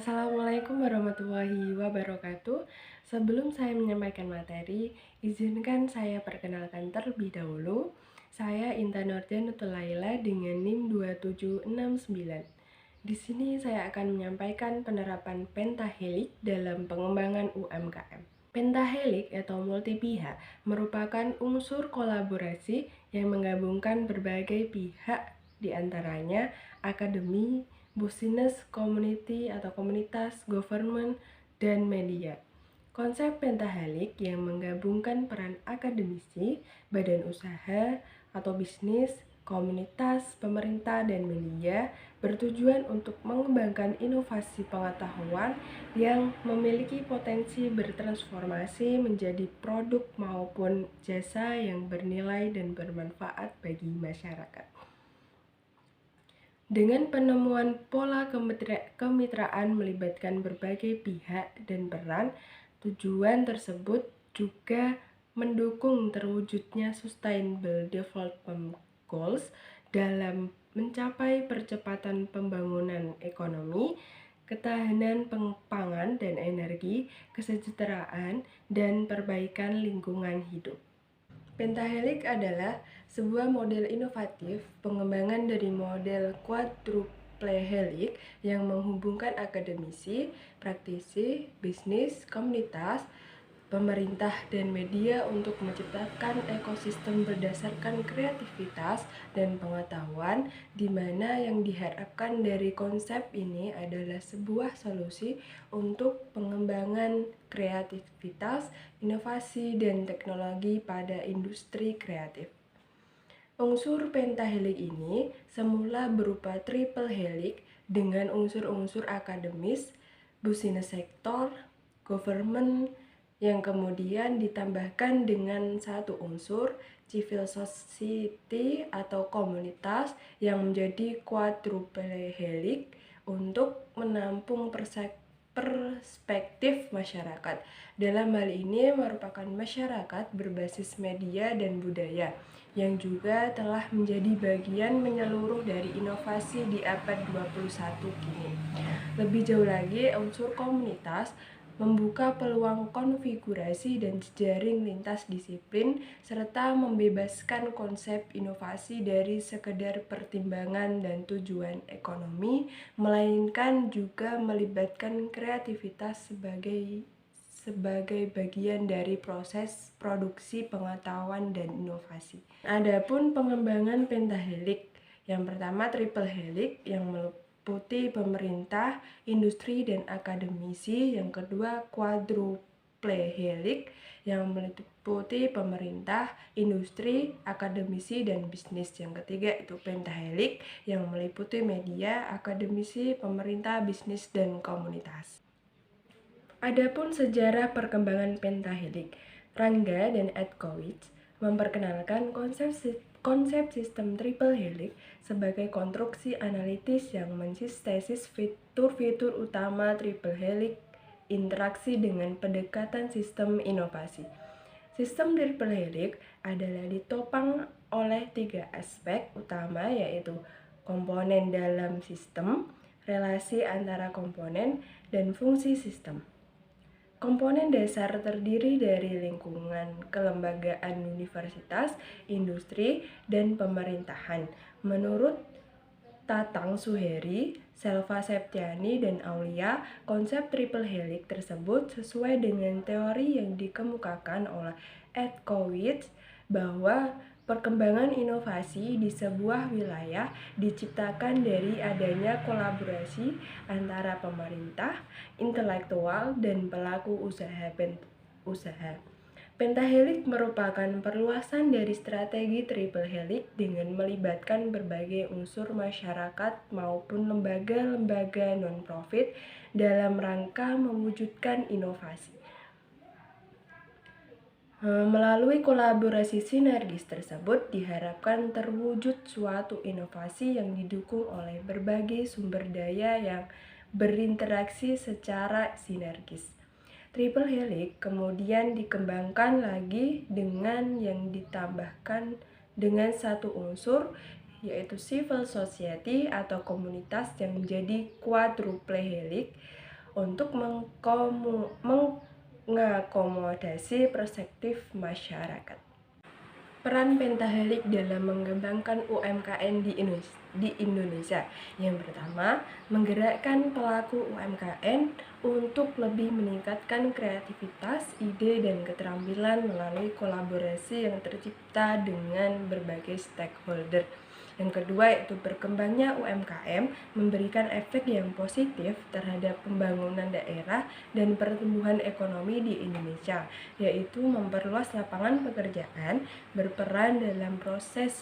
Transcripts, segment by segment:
Assalamualaikum warahmatullahi wabarakatuh. Sebelum saya menyampaikan materi, izinkan saya perkenalkan terlebih dahulu. Saya Intan Nurjanatul Laila dengan NIM 2769. Di sini saya akan menyampaikan penerapan pentahelik dalam pengembangan UMKM. Pentahelik atau multi pihak merupakan unsur kolaborasi yang menggabungkan berbagai pihak, diantaranya akademi, business, community atau komunitas, government, dan media. Konsep pentahelik yang menggabungkan peran akademisi, badan usaha atau bisnis, komunitas, pemerintah, dan media bertujuan untuk mengembangkan inovasi pengetahuan yang memiliki potensi bertransformasi menjadi produk maupun jasa yang bernilai dan bermanfaat bagi masyarakat. Dengan penemuan pola kemitraan melibatkan berbagai pihak dan peran, tujuan tersebut juga mendukung terwujudnya Sustainable Development Goals dalam mencapai percepatan pembangunan ekonomi, ketahanan pangan dan energi, kesejahteraan, dan perbaikan lingkungan hidup. Pentahelik adalah sebuah model inovatif pengembangan dari model quadruple helix yang menghubungkan akademisi, praktisi, bisnis, komunitas, pemerintah, dan media untuk menciptakan ekosistem berdasarkan kreativitas dan pengetahuan, di mana yang diharapkan dari konsep ini adalah sebuah solusi untuk pengembangan kreativitas, inovasi, dan teknologi pada industri kreatif. Unsur pentahelik ini semula berupa triple helix dengan unsur-unsur akademis, business sektor, government, yang kemudian ditambahkan dengan satu unsur civil society atau komunitas yang menjadi quadruple helix untuk menampung perspektif masyarakat. Dalam hal ini merupakan masyarakat berbasis media dan budaya yang juga telah menjadi bagian menyeluruh dari inovasi di abad 21 kini. Lebih jauh lagi, unsur komunitas membuka peluang konfigurasi dan jejaring lintas disiplin, serta membebaskan konsep inovasi dari sekedar pertimbangan dan tujuan ekonomi, melainkan juga melibatkan kreativitas sebagai bagian dari proses produksi pengetahuan dan inovasi. Adapun pengembangan pentahelik, yang pertama triple helix yang meliputi pemerintah, industri, dan akademisi. Yang kedua quadruple helix yang meliputi pemerintah, industri, akademisi, dan bisnis. Yang ketiga itu pentahelik yang meliputi media, akademisi, pemerintah, bisnis, dan komunitas. Adapun sejarah perkembangan pentahelik, Ranga dan Edkowitz memperkenalkan konsep sistem triple helix sebagai konstruksi analitis yang mensintesis fitur-fitur utama triple helix interaksi dengan pendekatan sistem inovasi. Sistem triple helix adalah ditopang oleh 3 aspek utama, yaitu komponen dalam sistem, relasi antara komponen, dan fungsi sistem. Komponen dasar terdiri dari lingkungan kelembagaan universitas, industri, dan pemerintahan. Menurut Tatang Suheri, Selva Septiani, dan Aulia, konsep triple helix tersebut sesuai dengan teori yang dikemukakan oleh Edkowitz bahwa perkembangan inovasi di sebuah wilayah diciptakan dari adanya kolaborasi antara pemerintah, intelektual, dan pelaku usaha. Pentahelik merupakan perluasan dari strategi triple helix dengan melibatkan berbagai unsur masyarakat maupun lembaga-lembaga non-profit dalam rangka mewujudkan inovasi. Melalui kolaborasi sinergis tersebut diharapkan terwujud suatu inovasi yang didukung oleh berbagai sumber daya yang berinteraksi secara sinergis. Triple helix kemudian dikembangkan lagi dengan yang ditambahkan dengan satu unsur, yaitu civil society atau komunitas yang menjadi quadruple helix. untuk mengakomodasi perspektif masyarakat. Peran Pentahelix dalam mengembangkan UMKM di Indonesia. Yang pertama, menggerakkan pelaku UMKM untuk lebih meningkatkan kreativitas, ide, dan keterampilan melalui kolaborasi yang tercipta dengan berbagai stakeholder. Yang kedua yaitu berkembangnya UMKM memberikan efek yang positif terhadap pembangunan daerah dan pertumbuhan ekonomi di Indonesia, yaitu memperluas lapangan pekerjaan, berperan dalam proses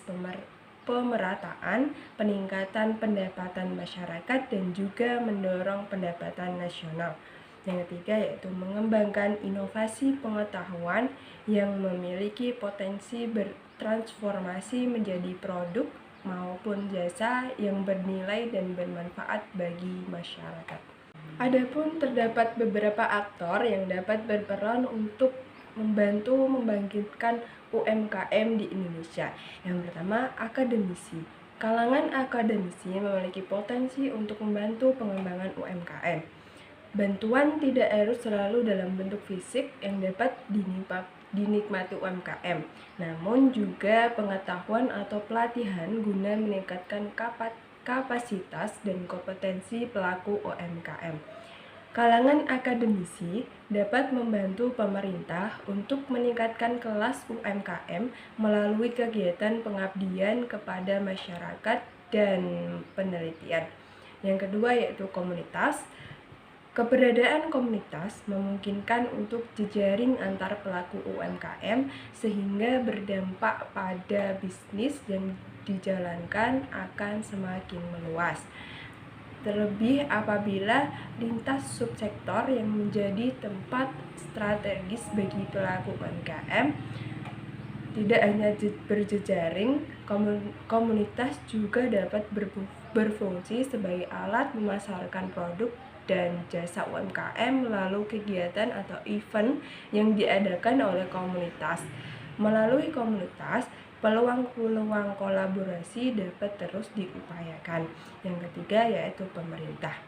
pemerataan, peningkatan pendapatan masyarakat, dan juga mendorong pendapatan nasional. Yang ketiga yaitu mengembangkan inovasi pengetahuan yang memiliki potensi bertransformasi menjadi produk maupun jasa yang bernilai dan bermanfaat bagi masyarakat. Adapun terdapat beberapa aktor yang dapat berperan untuk membantu membangkitkan UMKM di Indonesia. Yang pertama, akademisi. Kalangan akademisi memiliki potensi untuk membantu pengembangan UMKM. Bantuan tidak harus selalu dalam bentuk fisik yang dapat dinikmati UMKM, namun juga pengetahuan atau pelatihan guna meningkatkan kapasitas dan kompetensi pelaku UMKM. Kalangan akademisi dapat membantu pemerintah untuk meningkatkan kelas UMKM melalui kegiatan pengabdian kepada masyarakat dan penelitian. Yang kedua yaitu komunitas. Keberadaan komunitas memungkinkan untuk jejaring antar pelaku UMKM sehingga berdampak pada bisnis yang dijalankan akan semakin meluas. Terlebih apabila lintas subsektor yang menjadi tempat strategis bagi pelaku UMKM tidak hanya berjejaring, komunitas juga dapat berfungsi sebagai alat memasarkan produk dan jasa UMKM melalui kegiatan atau event yang diadakan oleh komunitas. Melalui komunitas, peluang-peluang kolaborasi dapat terus diupayakan. Yang ketiga yaitu pemerintah.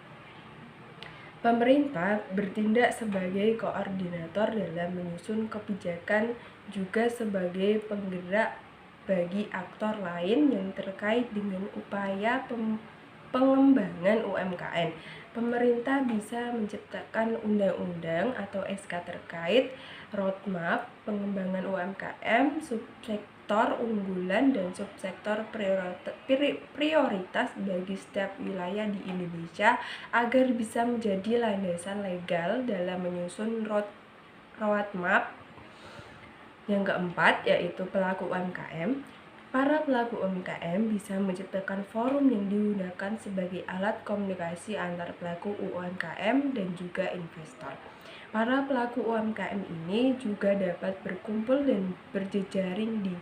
Pemerintah bertindak sebagai koordinator dalam menyusun kebijakan, juga sebagai penggerak bagi aktor lain yang terkait dengan upaya pengembangan UMKM. Pemerintah bisa menciptakan undang-undang atau SK terkait roadmap pengembangan UMKM, subsektor unggulan, dan subsektor prioritas bagi setiap wilayah di Indonesia agar bisa menjadi landasan legal dalam menyusun roadmap. Yang keempat yaitu pelaku UMKM. Para pelaku UMKM bisa menciptakan forum yang digunakan sebagai alat komunikasi antar pelaku UMKM dan juga investor. Para pelaku UMKM ini juga dapat berkumpul dan berjejaring di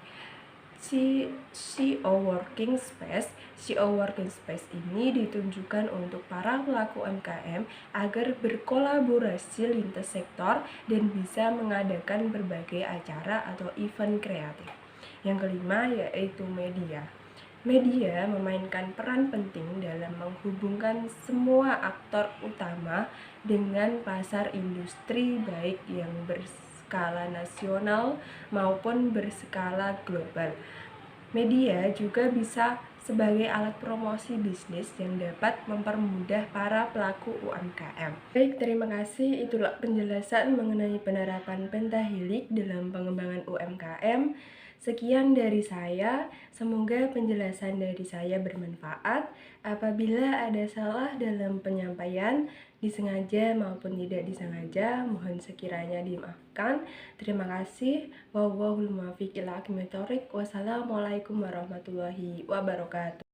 CEO Working Space. CEO Working Space ini ditunjukkan untuk para pelaku UMKM agar berkolaborasi lintas sektor dan bisa mengadakan berbagai acara atau event kreatif. Yang kelima yaitu media. Media memainkan peran penting dalam menghubungkan semua aktor utama dengan pasar industri baik yang berskala nasional maupun berskala global. Media juga bisa sebagai alat promosi bisnis yang dapat mempermudah para pelaku UMKM. Baik, terima kasih. Itulah penjelasan mengenai penerapan Pentahelix dalam pengembangan UMKM. Sekian dari saya, semoga penjelasan dari saya bermanfaat. Apabila ada salah dalam penyampaian, disengaja maupun tidak disengaja, mohon sekiranya dimaafkan. Terima kasih. Wallahul muwaffiq ila aqwamit thoriq. Wassalamualaikum warahmatullahi wabarakatuh.